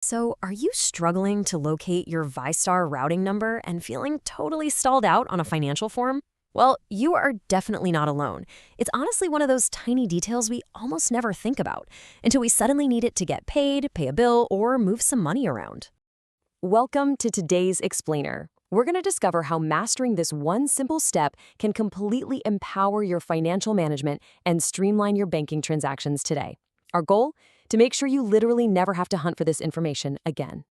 So, are you struggling to locate your VyStar routing number and feeling totally stalled out on a financial form? Well, you are definitely not alone. It's honestly one of those tiny details we almost never think about until we suddenly need it to get paid, pay a bill, or move some money around. Welcome to today's Explainer. We're going to discover how mastering this one simple step can completely empower your financial management and streamline your banking transactions today. Our goal? To make sure you literally never have to hunt for this information again.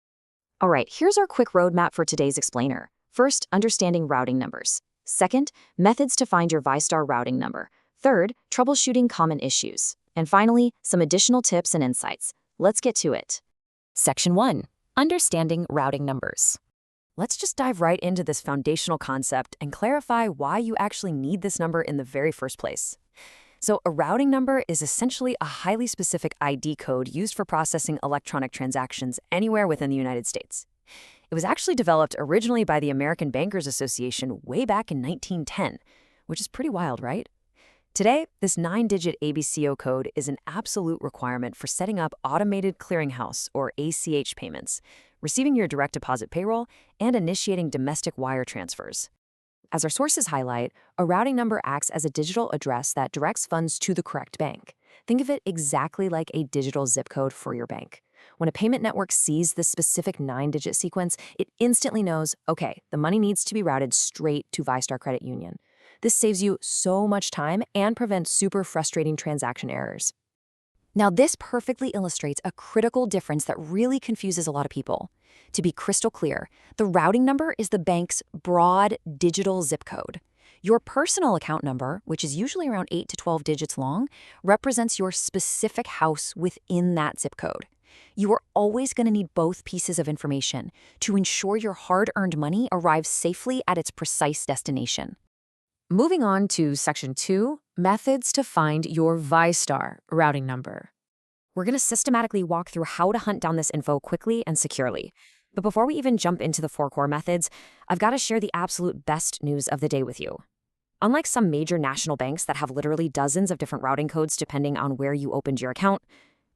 All right, here's our quick roadmap for today's explainer. First, understanding routing numbers. Second, methods to find your VyStar routing number. Third, troubleshooting common issues. And finally, some additional tips and insights. Let's get to it. Section 1. Understanding routing numbers. Let's just dive right into this foundational concept and clarify why you actually need this number in the very first place. So a routing number is essentially a highly specific ID code used for processing electronic transactions anywhere within the United States. It was actually developed originally by the American Bankers Association way back in 1910, which is pretty wild, right? Today, this 9-digit ABCO code is an absolute requirement for setting up automated clearinghouse or ACH payments, receiving your direct deposit payroll, and initiating domestic wire transfers. As our sources highlight, a routing number acts as a digital address that directs funds to the correct bank. Think of it exactly like a digital zip code for your bank. When a payment network sees this specific 9-digit sequence, it instantly knows, okay, the money needs to be routed straight to VyStar Credit Union. This saves you so much time and prevents super frustrating transaction errors. Now, this perfectly illustrates a critical difference that really confuses a lot of people. To be crystal clear, the routing number is the bank's broad digital zip code. Your personal account number, which is usually around 8 to 12 digits long, represents your specific house within that zip code. You are always going to need both pieces of information to ensure your hard-earned money arrives safely at its precise destination. Moving on to Section 2, methods to find your VyStar routing number. We're going to systematically walk through how to hunt down this info quickly and securely. But before we even jump into the 4 core methods, I've got to share the absolute best news of the day with you. Unlike some major national banks that have literally dozens of different routing codes depending on where you opened your account,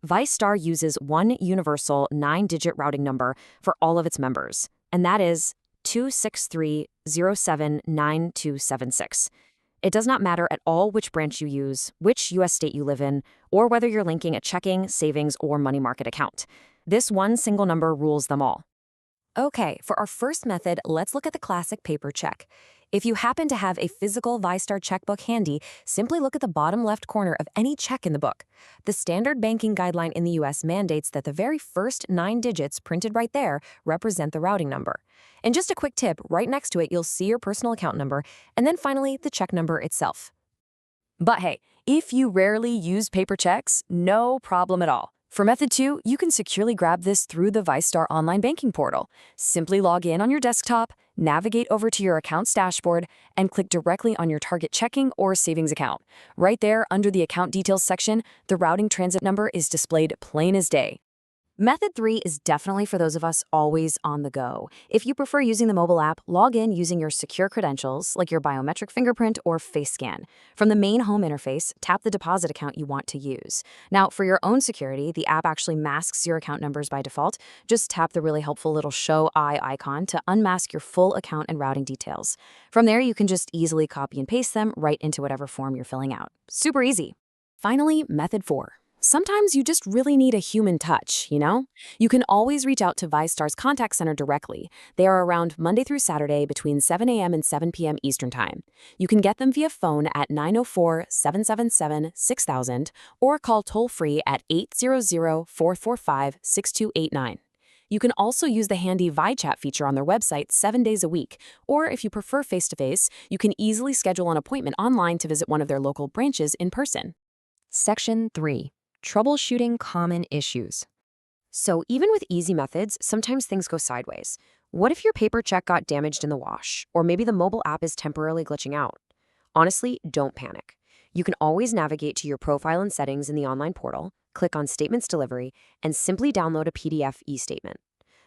VyStar uses one universal 9-digit routing number for all of its members, and that is 263079276. It does not matter at all which branch you use, which U.S. state you live in, or whether you're linking a checking, savings, or money market account. This one single number rules them all. Okay, for our first method, let's look at the classic paper check. If you happen to have a physical VyStar checkbook handy, simply look at the bottom left corner of any check in the book. The standard banking guideline in the U.S. mandates that the very first 9 digits printed right there represent the routing number. And just a quick tip, right next to it, you'll see your personal account number, and then finally, the check number itself. But hey, if you rarely use paper checks, no problem at all. For method 2, you can securely grab this through the VyStar online banking portal. Simply log in on your desktop, navigate over to your account's dashboard, and click directly on your target checking or savings account. Right there, under the account details section, the routing transit number is displayed plain as day. Method 3 is definitely for those of us always on the go. If you prefer using the mobile app, log in using your secure credentials, like your biometric fingerprint or face scan. From the main home interface, tap the deposit account you want to use. Now, for your own security, the app actually masks your account numbers by default. Just tap the really helpful little show eye icon to unmask your full account and routing details. From there, you can just easily copy and paste them right into whatever form you're filling out. Super easy. Finally, method 4. Sometimes you just really need a human touch, you know? You can always reach out to VyStar's contact center directly. They are around Monday through Saturday between 7 a.m. and 7 p.m. Eastern Time. You can get them via phone at 904-777-6000 or call toll-free at 800-445-6289. You can also use the handy VyChat feature on their website 7 days a week, or if you prefer face-to-face, you can easily schedule an appointment online to visit one of their local branches in person. Section 3. Troubleshooting common issues. So even with easy methods, sometimes things go sideways. What if your paper check got damaged in the wash, or maybe the mobile app is temporarily glitching out? Honestly, don't panic. You can always navigate to your profile and settings in the online portal, click on Statements Delivery, and simply download a PDF e-statement.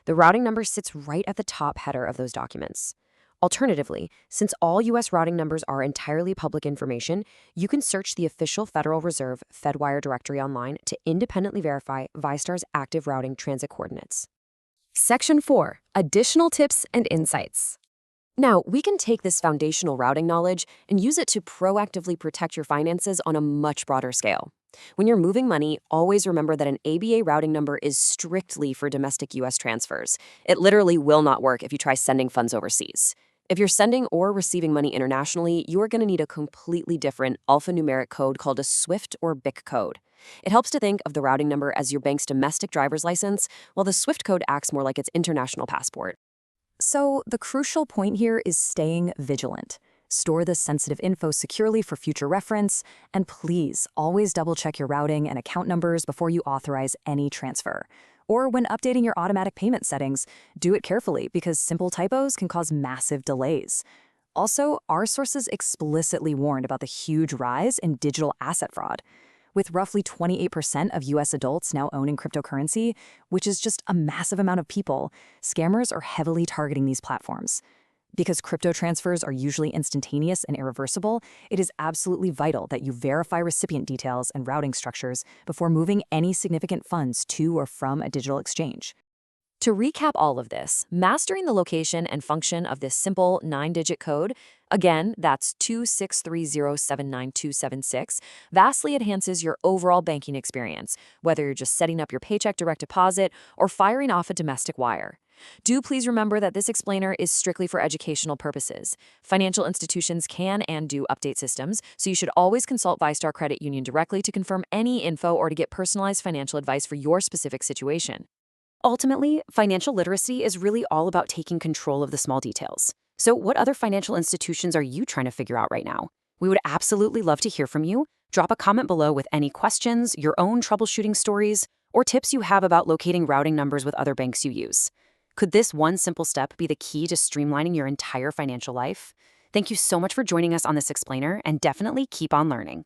The routing number sits right at the top header of those documents. Alternatively, since all U.S. routing numbers are entirely public information, you can search the official Federal Reserve FedWire directory online to independently verify VyStar's active routing transit coordinates. Section 4. Additional tips and insights. Now, we can take this foundational routing knowledge and use it to proactively protect your finances on a much broader scale. When you're moving money, always remember that an ABA routing number is strictly for domestic U.S. transfers. It literally will not work if you try sending funds overseas. If you're sending or receiving money internationally, you're going to need a completely different alphanumeric code called a SWIFT or BIC code. It helps to think of the routing number as your bank's domestic driver's license, while the SWIFT code acts more like its international passport. So, the crucial point here is staying vigilant. Store this sensitive info securely for future reference, and please always double-check your routing and account numbers before you authorize any transfer. Or when updating your automatic payment settings, do it carefully because simple typos can cause massive delays. Also, our sources explicitly warned about the huge rise in digital asset fraud. With roughly 28% of US adults now owning cryptocurrency, which is just a massive amount of people, scammers are heavily targeting these platforms. Because crypto transfers are usually instantaneous and irreversible, it is absolutely vital that you verify recipient details and routing structures before moving any significant funds to or from a digital exchange. To recap all of this, mastering the location and function of this simple 9-digit code, again, that's 2630799276, vastly enhances your overall banking experience, whether you're just setting up your paycheck direct deposit or firing off a domestic wire. Do please remember that this explainer is strictly for educational purposes. Financial institutions can and do update systems, so you should always consult VyStar Credit Union directly to confirm any info or to get personalized financial advice for your specific situation. Ultimately, financial literacy is really all about taking control of the small details. So what other financial institutions are you trying to figure out right now? We would absolutely love to hear from you. Drop a comment below with any questions, your own troubleshooting stories, or tips you have about locating routing numbers with other banks you use. Could this one simple step be the key to streamlining your entire financial life? Thank you so much for joining us on this explainer, and definitely keep on learning.